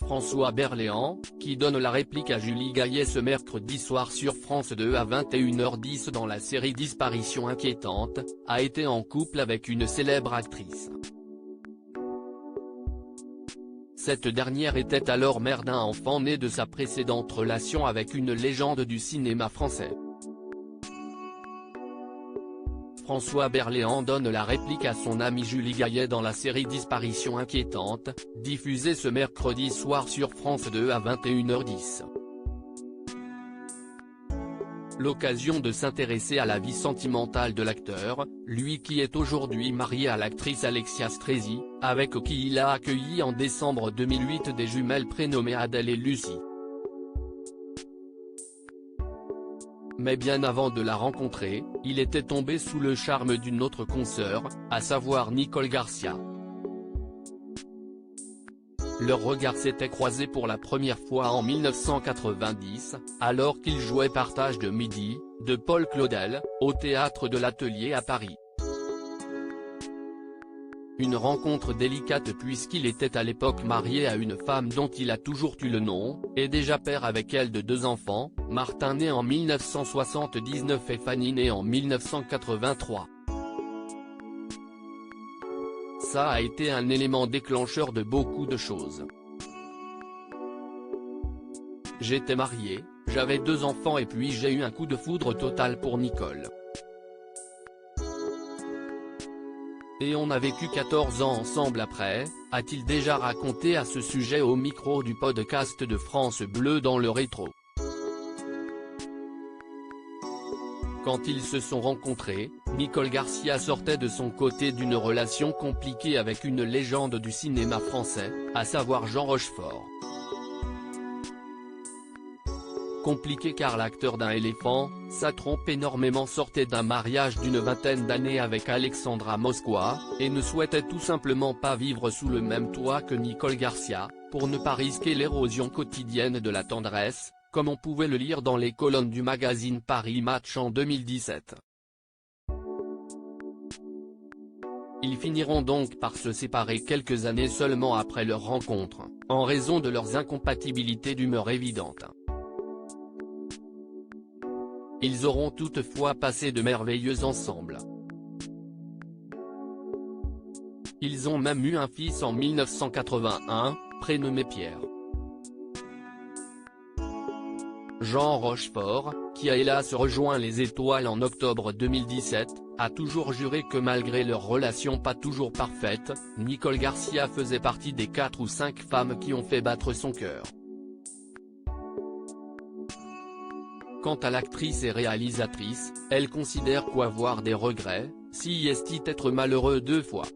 François Berléand, qui donne la réplique à Julie Gaillet ce mercredi soir sur France 2 à 21h10 dans la série Disparition inquiétante, a été en couple avec une célèbre actrice. Cette dernière était alors mère d'un enfant né de sa précédente relation avec une légende du cinéma français. François Berléand donne la réplique à son amie Julie Gaillet dans la série Disparition inquiétante, diffusée ce mercredi soir sur France 2 à 21h10. L'occasion de s'intéresser à la vie sentimentale de l'acteur, lui qui est aujourd'hui marié à l'actrice Alexia Strezzi, avec qui il a accueilli en décembre 2008 des jumelles prénommées Adèle et Lucie. Mais bien avant de la rencontrer, il était tombé sous le charme d'une autre consoeur, à savoir Nicole Garcia. Leurs regards s'étaient croisés pour la première fois en 1990, alors qu'ils jouaient Partage de midi, de Paul Claudel, au théâtre de l'Atelier à Paris. Une rencontre délicate puisqu'il était à l'époque marié à une femme dont il a toujours eu le nom, et déjà père avec elle de 2 enfants, Martin né en 1979 et Fanny née en 1983. Ça a été un élément déclencheur de beaucoup de choses. J'étais marié, j'avais 2 enfants et puis j'ai eu un coup de foudre total pour Nicole. Et on a vécu 14 ans ensemble après, a-t-il déjà raconté à ce sujet au micro du podcast de France Bleu dans le rétro. Quand ils se sont rencontrés, Nicole Garcia sortait de son côté d'une relation compliquée avec une légende du cinéma français, à savoir Jean Rochefort. Compliqué car l'acteur d'un éléphant, ça trompe énormément, sortait d'un mariage d'une 20aine d'années avec Alexandra Moskwa, et ne souhaitait tout simplement pas vivre sous le même toit que Nicole Garcia, pour ne pas risquer l'érosion quotidienne de la tendresse, comme on pouvait le lire dans les colonnes du magazine Paris Match en 2017. Ils finiront donc par se séparer quelques années seulement après leur rencontre, en raison de leurs incompatibilités d'humeur évidentes. Ils auront toutefois passé de merveilleux ensemble. Ils ont même eu un fils en 1981, prénommé Pierre. Jean Rochefort, qui a hélas rejoint les étoiles en octobre 2017, a toujours juré que malgré leur relation pas toujours parfaite, Nicole Garcia faisait partie des 4 ou 5 femmes qui ont fait battre son cœur. Quant à l'actrice et réalisatrice, elle considère qu'avoir des regrets, si est être malheureux 2 fois.